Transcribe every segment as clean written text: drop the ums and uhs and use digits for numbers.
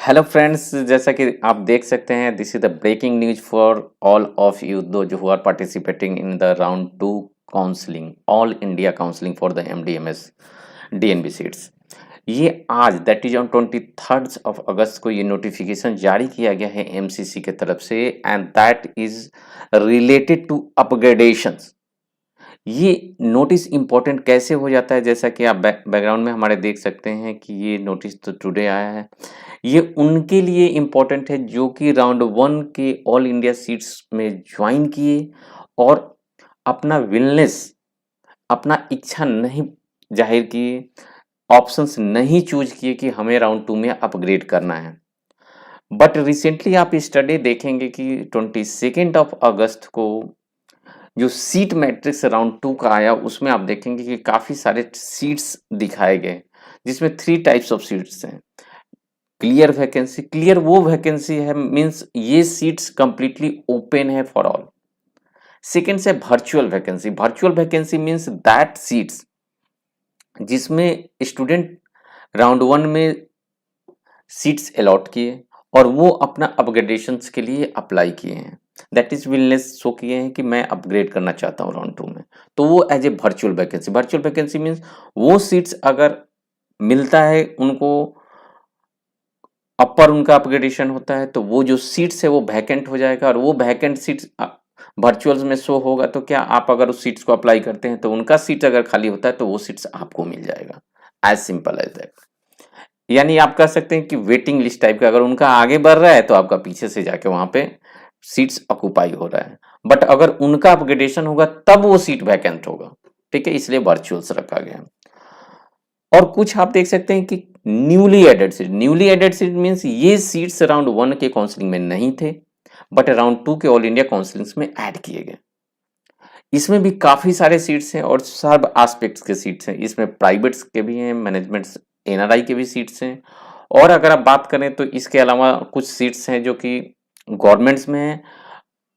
Hello friends, जैसा कि आप देख सकते हैं, this is the breaking news for all of you दो जो are participating in the round 2 counselling, all India counselling for the MD MS DNB seats. ये आज that is on 23 of August को ये नोटिफिकेशन जारी किया गया है एमसीसी के तरफ से, and that is related to upgradations. ये नोटिस इम्पोर्टेंट कैसे हो जाता है, जैसा कि आप बैकग्राउंड में हमारे देख सकते हैं कि ये नोटिस तो टुडे आया है। ये उनके लिए इम्पोर्टेंट है जो कि राउंड 1 के ऑल इंडिया सीट्स में ज्वाइन किए और अपना विलनेस, अपना इच्छा नहीं जाहिर किए, ऑप्शंस नहीं चूज किए कि हमें राउंड 2 में अपग्रेड करना है। बट रिसेंटली आप स्टडी देखेंगे कि 22 ऑफ अगस्त को जो सीट मैट्रिक्स राउंड 2 का आया, उसमें आप देखेंगे कि काफ़ी सारे सीट्स दिखाए गए, जिसमें 3 टाइप्स ऑफ सीट्स हैं। क्लियर वैकेंसी, क्लियर वो वैकेंसी है, मीन्स ये सीट्स कंप्लीटली ओपन है फॉर ऑल। सेकेंड से virtual vacancy, virtual vacancy means that seats जिसमें स्टूडेंट राउंड 1 में सीट्स अलॉट किए और वो अपना अपग्रेडेशंस के लिए अप्लाई किए हैं, दैट इज विलनेस शो किए हैं कि मैं अपग्रेड करना चाहता हूँ राउंड 2 में, तो वो as a virtual vacancy. Virtual vacancy means वो सीट्स अगर मिलता है उनको, अपर उनका अपग्रेडेशन होता है, तो वो जो सीट्स है वो वैकेंट हो जाएगा और वो वैकेंट सीट्स वर्चुअल्स में शो होगा। तो क्या आप अगर उस सीट्स को अप्लाई करते हैं तो उनका सीट अगर खाली होता है तो वो सीट्स आपको मिल जाएगा, एज सिंपल एज दैट। यानी आप कह सकते हैं कि वेटिंग लिस्ट टाइप का, अगर उनका आगे बढ़ रहा है तो आपका पीछे से जाके वहां पे सीट्स ऑक्यूपाई हो रहा है, बट अगर उनका अपग्रेडेशन होगा तब वो सीट वैकेंट होगा। ठीक है, इसलिए वर्चुअल्स रखा गया। और कुछ आप देख सकते हैं कि newly added seat, newly added seat means ये सीट्स राउंड 1 के काउंसलिंग में नहीं थे, बट राउंड 2 के ऑल इंडिया काउंसलिंग्स में ऐड किए गए। इसमें भी काफी सारे सीट्स हैं और सब एस्पेक्ट्स के सीट्स हैं। इसमें प्राइवेट्स के भी हैं, मैनेजमेंट एनआरआई के भी सीट्स हैं, और अगर आप बात करें तो इसके अलावा कुछ सीट्स हैं जो कि गवर्नमेंट्स में हैं,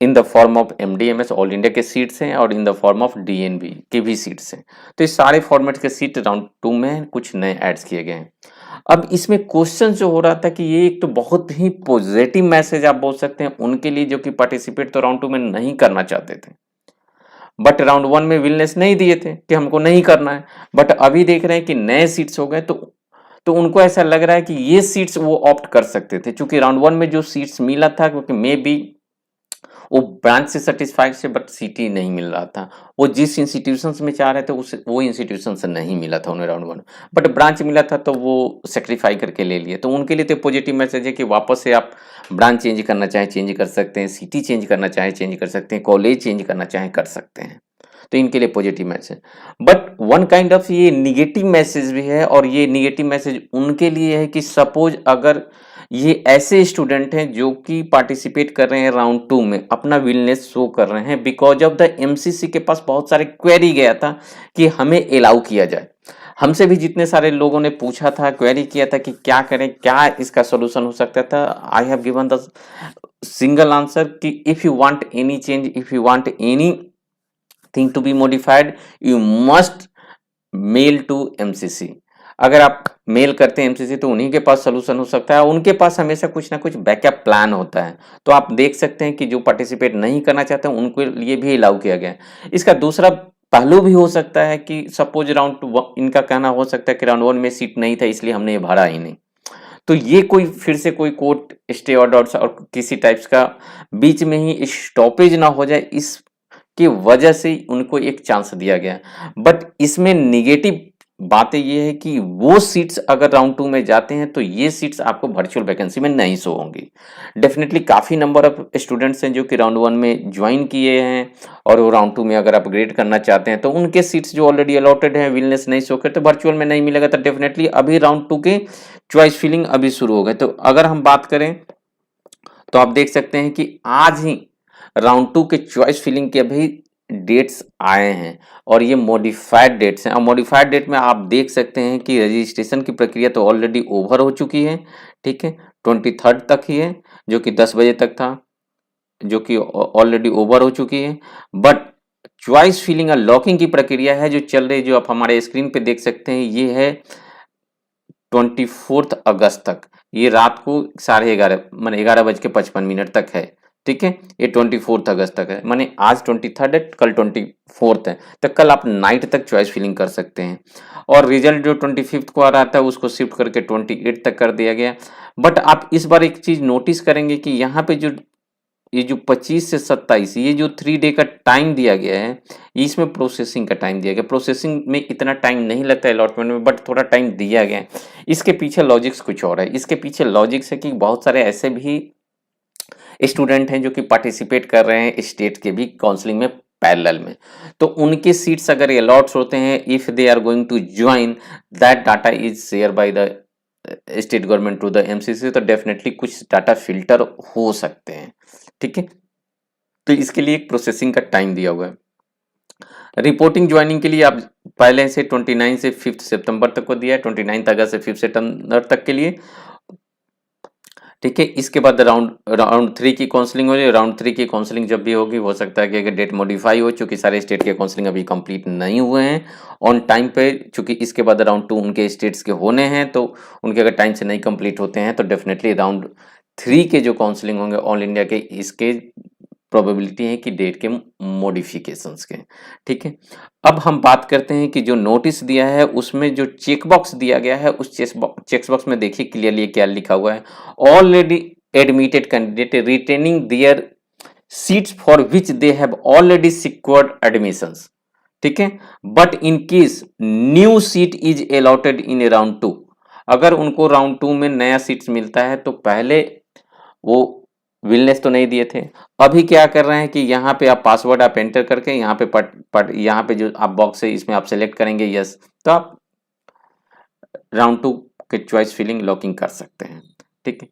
in the form of MDMS all India के सीट्स हैं, और in the form of DNB के भी सीट्स हैं। तो इस सारे फॉर्मेट के सीट राउंड 2 में कुछ नए ऐड्स किए गए हैं। अब इसमें क्वेश्चन जो हो रहा था कि ये एक तो बहुत ही पॉजिटिव मैसेज आप बोल सकते हैं उनके लिए जो कि पार्टिसिपेट तो राउंड 2 में नहीं करना चाहते थे, बट राउंड 1 में विलनेस नहीं दिए थे कि हमको नहीं करना है, बट अभी देख रहे हैं कि नए सीट्स हो गए, तो उनको ऐसा लग रहा है कि ये सीट्स वो ऑप्ट कर सकते थे, क्योंकि राउंड 1 में जो सीट्स मिला था, क्योंकि मे बी वो ब्रांच से सेटिस्फाइड से, बट सीटी नहीं मिल रहा था। वो जिस इंस्टीट्यूशंस में चाह रहे थे उस वो इंस्टीट्यूशन से नहीं मिला था उन्हें राउंड 1, बट ब्रांच मिला था तो वो सेक्रीफाई करके ले लिए। तो उनके लिए तो पॉजिटिव मैसेज है कि वापस से आप ब्रांच चेंज करना चाहें चेंज कर सकते हैं, सिटी चेंज करना चाहें चेंज कर सकते हैं, कॉलेज चेंज करना चाहें कर सकते हैं। तो इनके लिए positive message, but one kind of ये निगेटिव मैसेज भी है, और ये निगेटिव मैसेज उनके लिए है कि सपोज अगर ये ऐसे स्टूडेंट हैं जो कि पार्टिसिपेट कर रहे हैं राउंड 2 में, अपना विलनेस शो कर रहे हैं, बिकॉज ऑफ द एमसीसी के पास बहुत सारे क्वेरी गया था कि हमें अलाउ किया जाए। हमसे भी जितने सारे लोगों ने पूछा था, क्वेरी किया था कि क्या करें, क्या इसका सोल्यूशन हो सकता था। I have given the single answer कि if you want any change, if you want any thing to be modified, you must mail to MCC. अगर आप मेल करते हैं एमसीसी तो उन्हीं के पास सोल्यूशन हो सकता है, उनके पास हमेशा कुछ ना कुछ बैकअप प्लान होता है। तो आप देख सकते हैं कि जो पार्टिसिपेट नहीं करना चाहते हैं उनके लिए भी अलाउ किया गया है। इसका दूसरा पहलू भी हो सकता है कि सपोज राउंड 2, इनका कहना हो सकता है कि राउंड 1 में सीट नहीं था इसलिए हमने ये भरा ही नहीं, तो ये कोई फिर से कोई कोर्ट स्टे ऑर्डर और किसी टाइप्स का बीच में ही स्टॉपेज ना हो जाए, इस की वजह से उनको एक चांस दिया गया। बट इसमें निगेटिव बातें ये है कि वो सीट्स अगर राउंड 2 में जाते हैं तो ये सीट्स आपको वर्चुअल वैकेंसी में नहीं शो होंगी। डेफिनेटली काफ़ी नंबर ऑफ स्टूडेंट्स हैं जो कि राउंड 1 में ज्वाइन किए हैं, और वो राउंड 2 में अगर अपग्रेड करना चाहते हैं तो उनके सीट्स जो ऑलरेडी अलॉटेड हैं, विलनेस नहीं शो करते, वर्चुअल में नहीं मिलेगा, तो डेफिनेटली अभी राउंड 2 के चॉइस फिलिंग अभी शुरू हो गए। तो अगर हम बात करें तो आप देख सकते हैं कि आज ही राउंड 2 के चॉइस फिलिंग के अभी डेट्स आए हैं, और ये मॉडिफाइड डेट्स हैं। और मॉडिफाइड डेट में आप देख सकते हैं कि रजिस्ट्रेशन की प्रक्रिया तो ऑलरेडी ओवर हो चुकी है, ठीक है, 23 तक ही है, जो कि 10 बजे तक था, जो कि ऑलरेडी ओवर हो चुकी है। बट चॉइस फिलिंग और लॉकिंग की प्रक्रिया है जो चल रही है, जो आप हमारे स्क्रीन पे देख सकते हैं, ये है 24 अगस्त तक, ये रात को 11:30 माने 11:55 तक है। ठीक है, ये 24 अगस्त तक है, माने आज 23 है, कल 24 है, तो कल आप नाइट तक चॉइस फिलिंग कर सकते हैं। और रिजल्ट जो 25 को आ रहा था उसको शिफ्ट करके 28 तक कर दिया गया। बट आप इस बार एक चीज नोटिस करेंगे कि यहाँ पे जो ये जो 25 से 27 ये जो 3 डे का टाइम दिया गया है, इसमें प्रोसेसिंग का टाइम दिया गया। प्रोसेसिंग में इतना टाइम नहीं लगता है अलॉटमेंट में, बट थोड़ा टाइम दिया गया है। इसके पीछे लॉजिक्स कुछ और है। इसके पीछे लॉजिक्स है कि बहुत सारे ऐसे भी स्टूडेंट हैं जो कि पार्टिसिपेट कर रहे हैं स्टेट के भी काउंसलिंग में पैरेलल में, तो उनके सीट्स अगर अलॉट्स होते हैं, if they are going to join, that data is share by the state government to the MCC, तो डेफिनेटली कुछ डाटा फिल्टर हो सकते हैं। ठीक है, तो इसके लिए एक प्रोसेसिंग का टाइम दिया हुआ है। रिपोर्टिंग ज्वाइनिंग के लिए आप पहले से 29 से 5 सितंबर तक को दिया है, 29 अगस्त से 5 सितंबर तक के लिए। ठीक है, इसके बाद राउंड 3 की काउंसलिंग हो रही है। राउंड 3 की काउंसलिंग जब भी होगी, हो सकता है कि अगर डेट मॉडिफाई हो, चूंकि सारे स्टेट के काउंसलिंग अभी कंप्लीट नहीं हुए हैं ऑन टाइम पे, चूंकि इसके बाद राउंड 2 उनके स्टेट्स के होने हैं, तो उनके अगर टाइम से नहीं कंप्लीट होते हैं तो डेफिनेटली राउंड 3 के जो काउंसलिंग होंगे ऑल इंडिया के, इसके प्रोबेबिलिटी है कि डेट के मॉडिफिकेशंस के। ठीक है, अब हम बात करते हैं कि जो नोटिस दिया है उसमें जो चेक बॉक्स दिया गया है, उस चेक बॉक्स में देखिए क्लियरली क्या लिखा हुआ है। Already admitted candidate retaining there seats for which they have already secured admissions. ठीक है, but in case new seat is allotted in round 2, अगर उनको राउंड 2 में नया सीट्स मिलता है, तो पहले वो विलनेस तो नहीं दिए थे, अभी क्या कर रहे हैं कि यहाँ पे आप पासवर्ड आप एंटर करके यहाँ पे यहाँ पे जो आप बॉक्स है इसमें आप सेलेक्ट करेंगे यस, तो आप राउंड 2 के चॉइस फिलिंग लॉकिंग कर सकते हैं। ठीक है,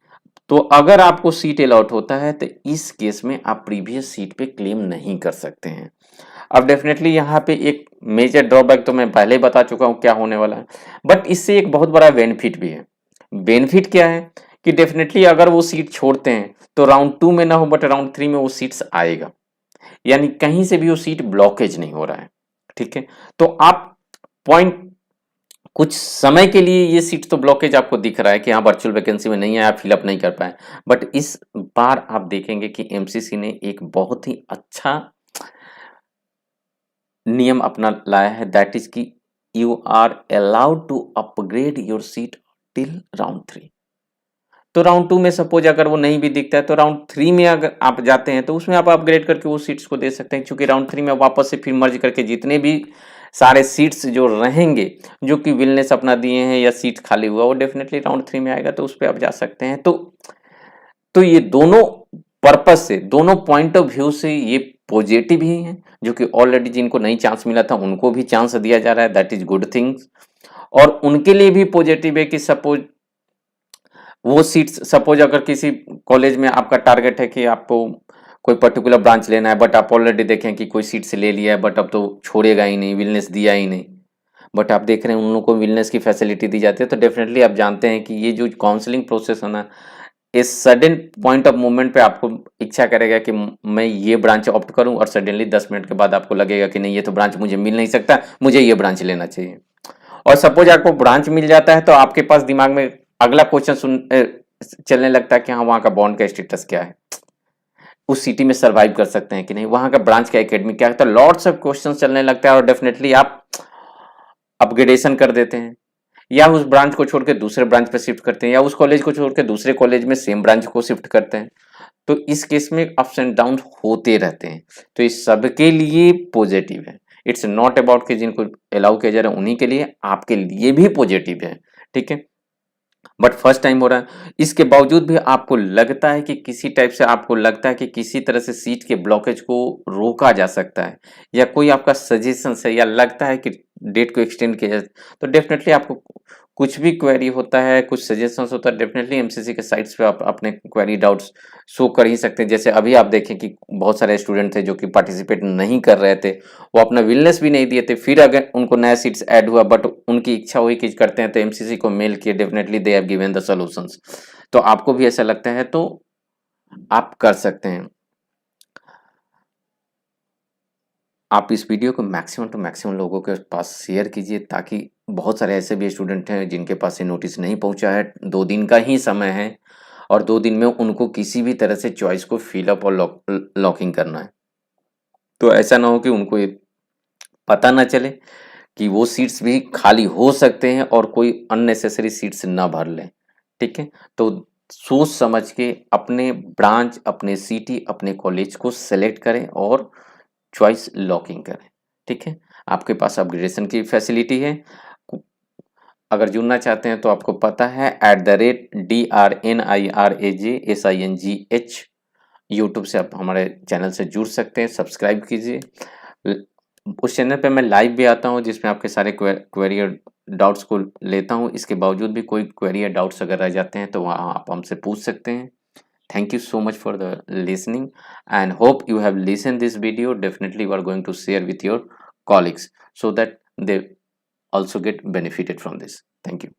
तो अगर आपको सीट अलॉट होता है तो इस केस में आप प्रीवियस सीट पे क्लेम नहीं कर सकते हैं। अब डेफिनेटली यहाँ पे एक मेजर ड्रॉबैक तो मैं पहले ही बता चुका हूँ क्या होने वाला है, बट इससे एक बहुत बड़ा बेनिफिट भी है। बेनिफिट क्या है कि डेफिनेटली अगर वो सीट छोड़ते हैं तो राउंड 2 में ना हो बट राउंड 3 में वो सीट्स आएगा, यानी कहीं से भी वो सीट ब्लॉकेज नहीं हो रहा है। ठीक है, तो आप पॉइंट कुछ समय के लिए ये सीट तो ब्लॉकेज आपको दिख रहा है कि हाँ वर्चुअल वैकेंसी में नहीं है, आप फिलअप नहीं कर पाए, बट इस बार आप देखेंगे कि एमसीसी ने एक बहुत ही अच्छा नियम अपना लाया है, दैट इज कि you are allowed to upgrade your seat till round 3। तो राउंड 2 में सपोज अगर वो नहीं भी दिखता है तो राउंड 3 में अगर आप जाते हैं तो उसमें आप अपग्रेड करके वो सीट्स को दे सकते हैं, क्योंकि राउंड 3 में वापस से फिर मर्ज करके जितने भी सारे सीट्स जो रहेंगे, जो कि विलनेस अपना दिए हैं या सीट खाली हुआ, वो डेफिनेटली राउंड 3 में आएगा, तो उस पर आप जा सकते हैं। तो ये दोनों पर्पज से, दोनों पॉइंट ऑफ व्यू से ये पॉजिटिव ही है, जो कि ऑलरेडी जिनको नहीं चांस मिला था उनको भी चांस दिया जा रहा है, दैट इज गुड थिंग्स। और उनके लिए भी पॉजिटिव है कि सपोज वो सीट्स, सपोज अगर किसी कॉलेज में आपका टारगेट है कि आपको कोई पर्टिकुलर ब्रांच लेना है, बट आप ऑलरेडी देखें कि कोई सीट से ले लिया है, बट अब तो छोड़ेगा ही नहीं, विलनेस दिया ही नहीं, बट आप देख रहे हैं उन लोगों को विलनेस की फैसिलिटी दी जाती है, तो डेफिनेटली आप जानते हैं कि ये जो काउंसलिंग प्रोसेस है ना, इस सडन पॉइंट ऑफ मूवमेंट पे आपको इच्छा करेगा कि मैं ये ब्रांच ऑप्ट करूं, और सडनली 10 मिनट के बाद आपको लगेगा कि नहीं ये तो ब्रांच मुझे मिल नहीं सकता, मुझे ये ब्रांच लेना चाहिए। और सपोज आपको ब्रांच मिल जाता है तो आपके पास दिमाग में अगला क्वेश्चन चलने लगता है कि हाँ वहाँ का बॉन्ड का स्टेटस क्या है, उस सिटी में सर्वाइव कर सकते हैं कि नहीं, वहाँ का ब्रांच का एकेडमी क्या है, तो लॉट्स ऑफ क्वेश्चन चलने लगता है और डेफिनेटली आप अपग्रेडेशन कर देते हैं, या उस ब्रांच को छोड़ के दूसरे ब्रांच पे शिफ्ट करते हैं, या उस कॉलेज को छोड़ के दूसरे कॉलेज में सेम ब्रांच को शिफ्ट करते हैं। तो इस केस में अप्स एंड डाउन होते रहते हैं, तो इस सबके लिए पॉजिटिव है। इट्स नॉट अबाउट कि जिनको अलाउ किया जा रहा है उन्हीं के लिए, आपके लिए भी पॉजिटिव है। ठीक है, बट फर्स्ट टाइम हो रहा है, इसके बावजूद भी आपको लगता है कि किसी टाइप से आपको लगता है कि किसी तरह से सीट के ब्लॉकेज को रोका जा सकता है, या कोई आपका सजेशन है, या लगता है कि डेट को एक्सटेंड किया जाए, तो डेफिनेटली आपको कुछ भी क्वेरी होता है, कुछ सजेशंस होता है, डेफिनेटली एमसीसी के साइट्स पे आप अपने क्वेरी डाउट्स शो कर ही सकते हैं। जैसे अभी आप देखें कि बहुत सारे स्टूडेंट थे जो कि पार्टिसिपेट नहीं कर रहे थे, वो अपना विलनेस भी नहीं दिए थे, फिर अगर उनको नया सीट्स ऐड हुआ बट उनकी इच्छा हुई कि करते हैं, तो एमसीसी को मेल किए, definitely they have given the solutions. तो आपको भी ऐसा लगता है तो आप कर सकते हैं। आप इस वीडियो को मैक्सिमम टू मैक्सिमम लोगों के पास शेयर कीजिए, ताकि बहुत सारे ऐसे भी स्टूडेंट हैं जिनके पास ये नोटिस नहीं पहुंचा है, 2 दिन का ही समय है और 2 दिन में उनको किसी भी तरह से चॉइस को फिल अप और लॉकिंग करना है। तो ऐसा ना हो कि उनको ये पता ना चले कि वो सीट्स भी खाली हो सकते हैं और कोई अननेसेसरी सीट्स ना भर लें, ठीक है? तो सोच समझ के अपने ब्रांच, अपने सिटी, अपने कॉलेज को सेलेक्ट करें और चॉइस लॉकिंग करें, ठीक है? आपके पास अपग्रेडेशन की फैसिलिटी है। अगर जुड़ना चाहते हैं तो आपको पता है @DRNIRAJSINGH यूट्यूब से आप हमारे चैनल से जुड़ सकते हैं, सब्सक्राइब कीजिए। उस चैनल पे मैं लाइव भी आता हूँ जिसमें आपके सारे क्वेरी और डाउट्स को लेता हूँ। इसके बावजूद भी कोई क्वेरी या डाउट्स अगर रह जाते हैं तो वहाँ आप हमसे पूछ सकते हैं। Thank you so much for the listening and hope you have listened this video. Definitely you are going to share with your colleagues so that they also get benefited from this. Thank you.